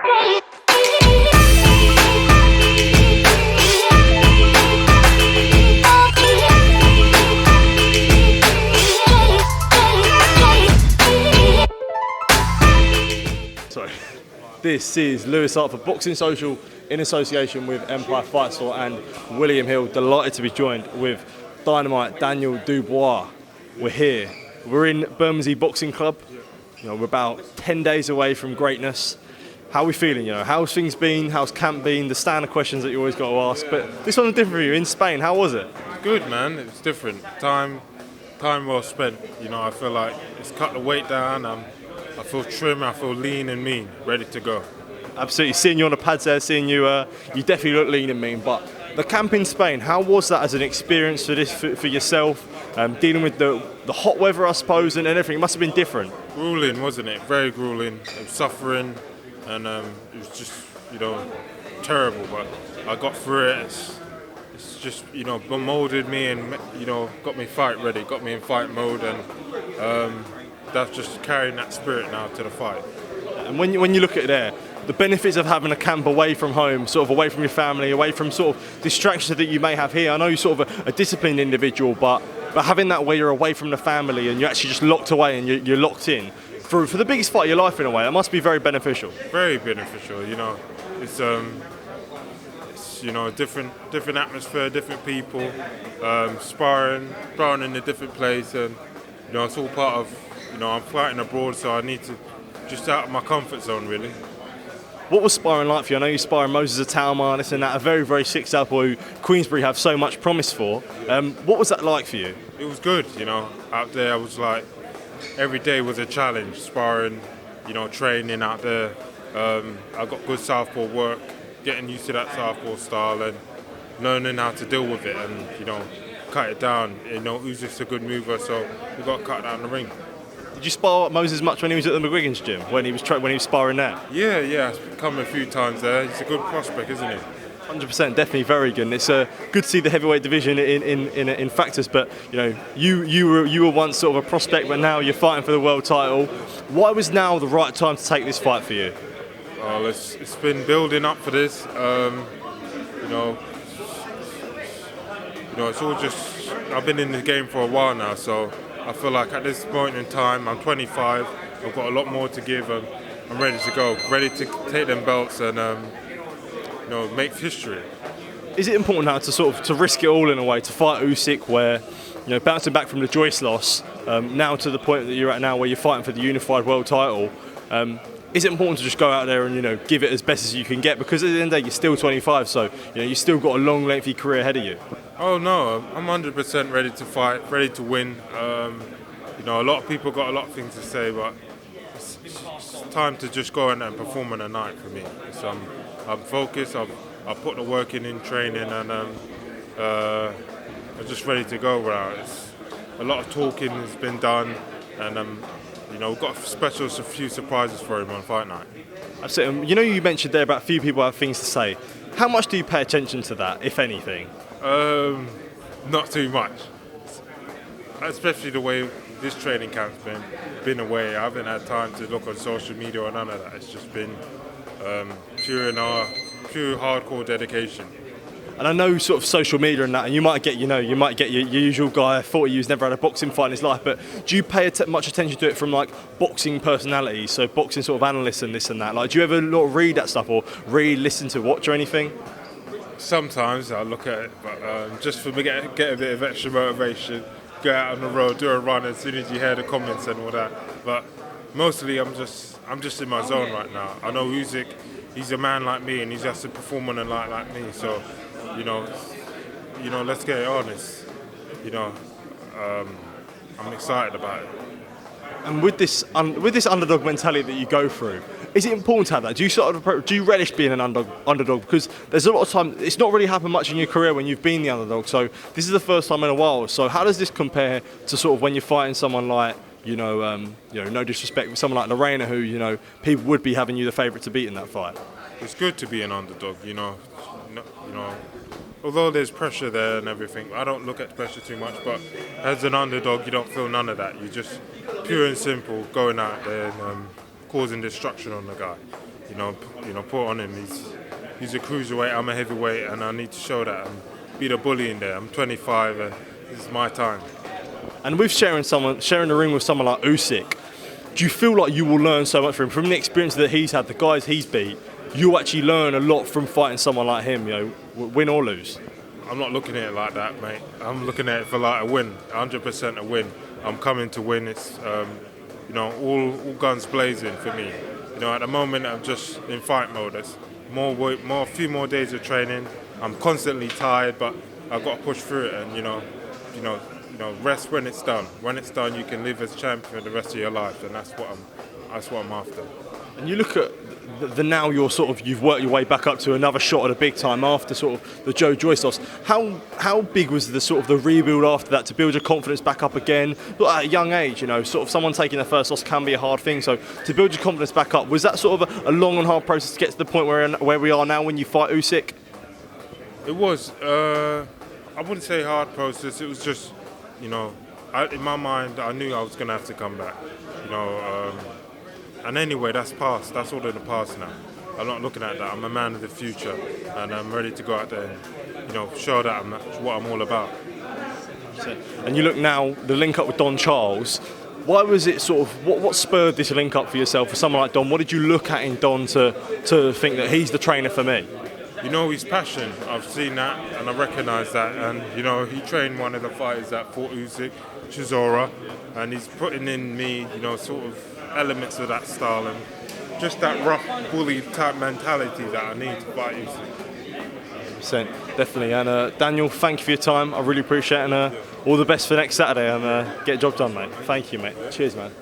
Sorry. This is Lewis Hart for Boxing Social in association with Empire Fight Store and William Hill. Delighted to be joined with Dynamite Daniel Dubois. We're here. We're in Bermondsey Boxing Club. You know, we're about 10 days away from greatness. How are we feeling? You know, how's things been? How's camp been? The standard questions that you always got to ask. But this one's different for you. In Spain, how was it? Good, man. It was different. Time well spent. You know, I feel like it's cut the weight down. I feel trim. I feel lean and mean, ready to go. Absolutely. Seeing you on the pads there, seeing you, you definitely look lean and mean. But the camp in Spain, how was that as an experience for yourself? Dealing with the hot weather, I suppose, and everything. It must have been different. Grueling, wasn't it? Very grueling. I was suffering, and it was just, you know, terrible. But I got through it. It's just, you know, molded me and, you know, got me fight ready, got me in fight mode, and that's just carrying that spirit now to the fight. And when you look at it there, the benefits of having a camp away from home, sort of away from your family, away from sort of distractions that you may have here. I know you're sort of a disciplined individual, but having that where you're away from the family and you're actually just locked away and you're locked in for the biggest fight of your life in a way, that must be very beneficial. Very beneficial, you know. It's you know, different atmosphere, different people, sparring in a different place, and you know, it's all part of, you know, I'm fighting abroad, so I need to just out of my comfort zone, really. What was sparring like for you? I know you're sparring Moses Atalma, this and that, a very, very sick southpaw who Queensbury have so much promise for. What was that like for you? It was good, you know. Out there, I was like, every day was a challenge, sparring, you know, training out there. I got good southpaw work, getting used to that southpaw style and learning how to deal with it and, you know, cut it down. You know, Usyk's a good mover, so we got cut down the ring. Did you spar Moses much when he was at the McGuigan's gym, when he was sparring there? Yeah, I've come a few times there. He's a good prospect, isn't he? 100%, definitely very good. And it's good to see the heavyweight division in factors. But you know, you were once sort of a prospect, but now you're fighting for the world title. Why was now the right time to take this fight for you? Well, it's been building up for this. You know, it's all just. I've been in the game for a while now, so I feel like at this point in time, I'm 25. I've got a lot more to give. I'm ready to go, ready to take them belts and you know, make history. Is it important now to risk it all in a way to fight Usyk, where you know, bouncing back from the Joyce loss, now to the point that you're at now, where you're fighting for the unified world title? Is it important to just go out there and, you know, give it as best as you can get? Because at the end of the day, you're still 25, so you know, you've still got a long, lengthy career ahead of you. Oh no, I'm 100% ready to fight, ready to win. You know, a lot of people got a lot of things to say, but it's time to just go in and perform on a night for me. So I'm focused. I've put the work in training, and I'm just ready to go. It's a lot of talking has been done, and you know, we've got a few surprises for him on fight night. Absolutely. You know, you mentioned there about a few people have things to say. How much do you pay attention to that, if anything? Not too much. Especially the way this training camp's been away. I haven't had time to look on social media or none of that. It's just been pure hardcore dedication. And I know sort of social media and that, and you might get your usual guy, 40 who's never had a boxing fight in his life, but do you pay much attention to it from like boxing personalities, so boxing sort of analysts and this and that? Like, do you ever read that stuff or read, listen to, watch or anything? Sometimes I look at it, but just for me get a bit of extra motivation, go out on the road, do a run as soon as you hear the comments and all that. But mostly I'm just in my zone right now. I know Usyk, he's a man like me and he has to perform on a night like me, so you know, let's get it on. You know, I'm excited about it. And with this underdog mentality that you go through, is it important to have that? Do you relish being an underdog? Because there's a lot of time, it's not really happened much in your career when you've been the underdog. So this is the first time in a while. So how does this compare to sort of when you're fighting someone like, no disrespect, with someone like Lorena, who, you know, people would be having you the favourite to beat in that fight? It's good to be an underdog, although there's pressure there and everything. I don't look at pressure too much, but as an underdog, you don't feel none of that. You're just pure and simple going out there and causing destruction on the guy. put on him. He's a cruiserweight, I'm a heavyweight, and I need to show that and be the bully in there. I'm 25, and this is my time. And with sharing the ring with someone like Usyk, do you feel like you will learn so much from the experience that he's had, the guys he's beat? You actually learn a lot from fighting someone like him, win or lose. I'm not looking at it like that, mate. I'm looking at it for like a win, 100% a win. I'm coming to win. It's all guns blazing for me. At the moment I'm just in fight mode. It's a few more days of training. I'm constantly tired, but I've got to push through it and rest when it's done. When it's done, you can live as champion for the rest of your life, and that's what I'm after. And you look at now you've worked your way back up to another shot at a big time after sort of the Joe Joyce loss. How big was the rebuild after that to build your confidence back up again? But at a young age, sort of someone taking their first loss can be a hard thing. So to build your confidence back up, was that sort of a long and hard process to get to the point where we are now when you fight Usyk? It was. I wouldn't say hard process. It was just, in my mind, I knew I was going to have to come back. And anyway, that's past. That's all in the past now. I'm not looking at that. I'm a man of the future, and I'm ready to go out there and, show that I'm what I'm all about. And you look now, the link up with Don Charles. Why was it what spurred this link up for yourself, for someone like Don? What did you look at in Don to think that he's the trainer for me? His passion. I've seen that, and I recognise that. And he trained one of the fighters that fought Usyk, Chisora, and he's putting in me, sort of elements of that style and just that rough bully type mentality that I need to fight Usyk. Definitely. And Daniel, thank you for your time. I really appreciate it, and all the best for next Saturday, and get the job done, mate. Thank you, mate. Cheers, man.